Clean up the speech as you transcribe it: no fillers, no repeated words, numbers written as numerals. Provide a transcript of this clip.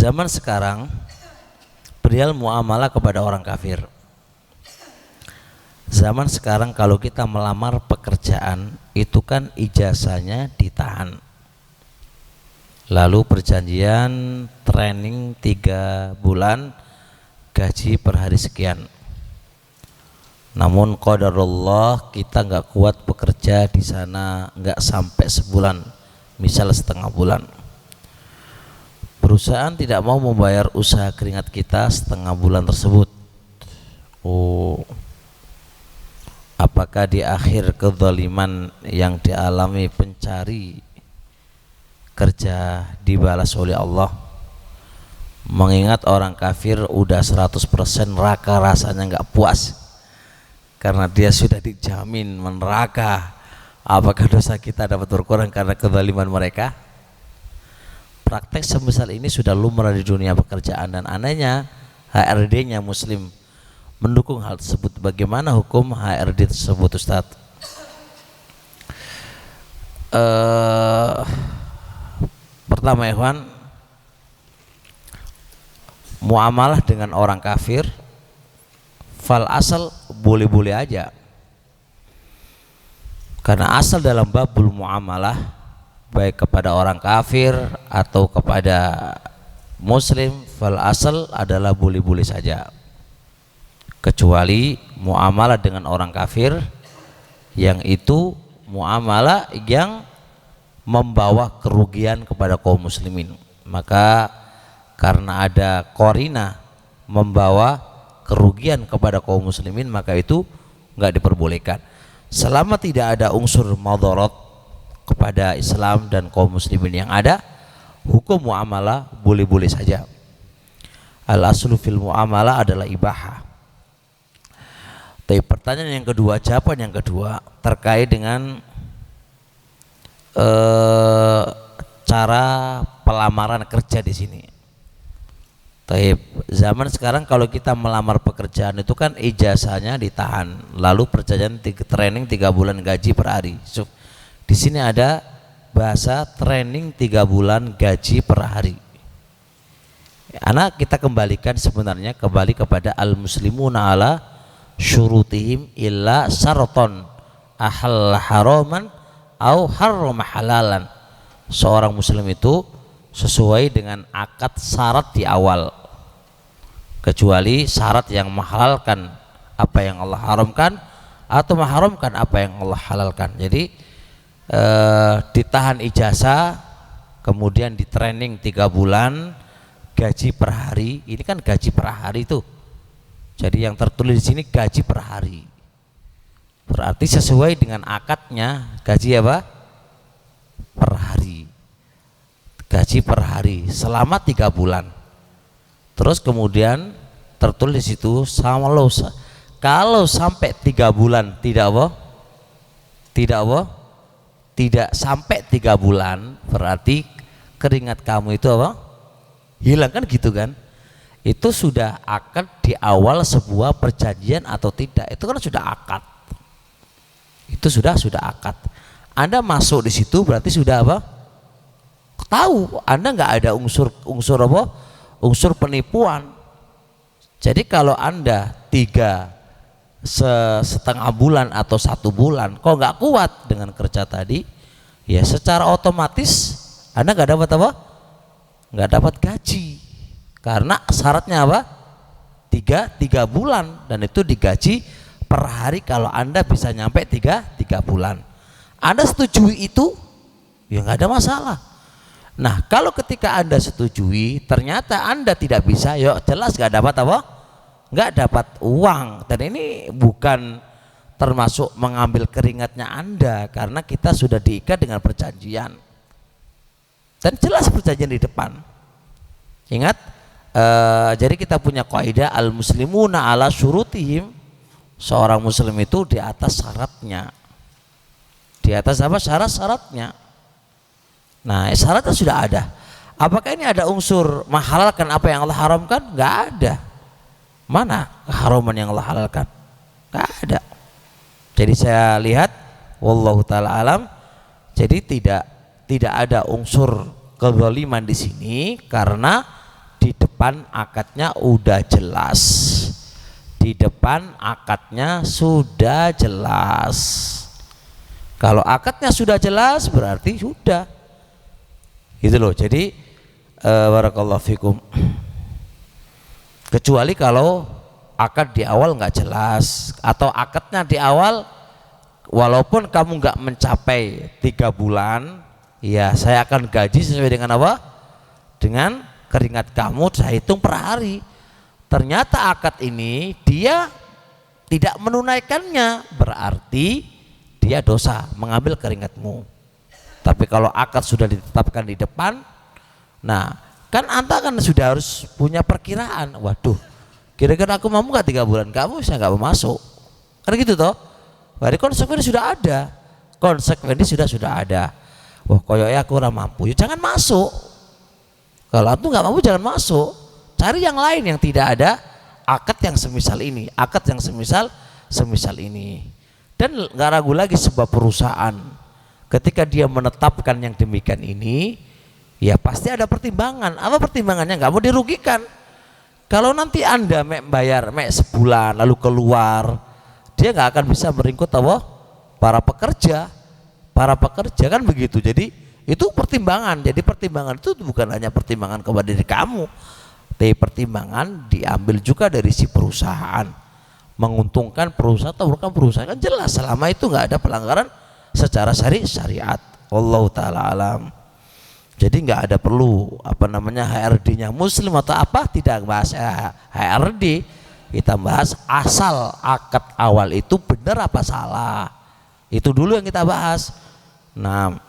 Zaman sekarang perihal muamalah kepada orang kafir. Zaman sekarang kalau kita melamar pekerjaan itu kan ijazahnya ditahan. Lalu perjanjian training 3 bulan, gaji per hari sekian. Namun qadarullah kita nggak kuat bekerja di sana nggak sampai sebulan, misal setengah bulan. Perusahaan tidak mau membayar usaha keringat kita setengah bulan tersebut. Apakah di akhir kezaliman yang dialami pencari kerja dibalas oleh Allah? Mengingat orang kafir udah 100% neraka, rasanya nggak puas karena dia sudah dijamin meneraka. Apakah dosa kita dapat berkurang karena kezaliman mereka? Praktek semisal ini sudah lumrah di dunia pekerjaan, dan anehnya HRD-nya muslim mendukung hal tersebut. Bagaimana hukum HRD tersebut, Ustadz? Pertama, ikhwan, muamalah dengan orang kafir fal asal boleh-boleh aja, karena asal dalam babul muamalah baik kepada orang kafir atau kepada muslim, fal asal adalah boleh-boleh saja, kecuali muamalah dengan orang kafir yang itu muamalah yang membawa kerugian kepada kaum muslimin. Maka karena ada qarina membawa kerugian kepada kaum muslimin, maka itu nggak diperbolehkan selama tidak ada unsur madharat kepada Islam dan kaum muslimin yang ada. Hukum muamalah boleh-boleh saja. Al-aslu fil muamalah adalah ibahah. Tapi pertanyaan yang kedua, jawaban yang kedua terkait dengan cara pelamaran kerja di sini. Tapi zaman sekarang kalau kita melamar pekerjaan itu kan ijazahnya ditahan, lalu perjanjian training 3 bulan, gaji per hari. Di sini ada bahasa training 3 bulan, gaji per hari. Anak kita kembalikan sebenarnya kembali kepada al-muslimuna ala syurutihim illa syaraton ahal haraman au harrama halalan. Seorang muslim itu sesuai dengan akad syarat di awal, kecuali syarat yang menghalalkan apa yang Allah haramkan atau mengharamkan apa yang Allah halalkan. Jadi ditahan ijazah, kemudian di training 3 bulan, gaji per hari. Ini kan gaji per hari itu. Jadi yang tertulis di sini gaji per hari. Berarti sesuai dengan akadnya gaji apa? Per hari. Gaji per hari selama 3 bulan. Terus kemudian tertulis itu kalau sampai 3 bulan tidak apa? Tidak sampai 3 bulan, berarti keringat kamu itu apa? Hilang, kan gitu kan? Itu sudah akad di awal sebuah perjanjian atau tidak? Itu kan sudah akad. Itu sudah akad. Anda masuk di situ berarti sudah apa? Tahu Anda nggak ada unsur apa? Unsur penipuan. Jadi kalau Anda 3 setengah bulan atau 1 bulan kok nggak kuat dengan kerja tadi, ya secara otomatis Anda nggak dapat apa? Nggak dapat gaji, karena syaratnya apa? 3 bulan, dan itu digaji per hari kalau Anda bisa nyampe 3 bulan. Anda setujui itu, ya nggak ada masalah. Nah kalau ketika Anda setujui ternyata Anda tidak bisa, ya jelas nggak dapat apa? Nggak dapat uang. Dan ini bukan termasuk mengambil keringatnya Anda, karena kita sudah diikat dengan perjanjian dan jelas perjanjian di depan. Ingat, jadi kita punya kaidah al-muslimuna ala syurutihim. Seorang muslim itu di atas syaratnya. Di atas apa? Syarat-syaratnya. Nah syaratnya sudah ada. Apakah ini ada unsur menghalalkan apa yang Allah haramkan? Nggak ada. Mana keharaman yang Allah halalkan? Nggak ada. Jadi saya lihat wallahu taala alam, jadi tidak ada unsur kezaliman di sini, karena di depan akadnya udah jelas, di depan akadnya sudah jelas. Kalau akadnya sudah jelas berarti sudah, gitu loh. Jadi barakallahu fikum, kecuali kalau akad di awal nggak jelas, atau akadnya di awal walaupun kamu nggak mencapai 3 bulan, ya saya akan gaji sesuai dengan apa? Dengan keringat kamu, saya hitung per hari. Ternyata akad ini dia tidak menunaikannya, berarti dia dosa mengambil keringatmu. Tapi kalau akad sudah ditetapkan di depan, nah kan anta kan sudah harus punya perkiraan. Waduh, kira-kira aku mampu nggak 3 bulan, kamu saya nggak mau masuk, kan gitu toh. Berarti konsekuensi sudah ada, konsekuensi sudah ada. Wah koyoknya aku orang mampu, ya jangan masuk. Kalau aku nggak mampu jangan masuk, cari yang lain yang tidak ada akad yang semisal ini, akad yang semisal ini. Dan nggak ragu lagi, sebuah perusahaan ketika dia menetapkan yang demikian ini, ya pasti ada pertimbangan. Apa pertimbangannya? Nggak mau dirugikan. Kalau nanti anda bayar sebulan lalu keluar, dia nggak akan bisa meringkut apa? Para pekerja kan begitu. Jadi itu pertimbangan. Jadi pertimbangan itu bukan hanya pertimbangan kepada diri kamu, tapi pertimbangan diambil juga dari si perusahaan. Menguntungkan perusahaan atau bukan perusahaan, kan jelas selama itu nggak ada pelanggaran secara syariat. Wallahu taala alam. Jadi nggak ada perlu HRD-nya muslim atau apa, tidak bahas HRD, kita bahas asal akad awal itu benar apa salah, itu dulu yang kita bahas. Nah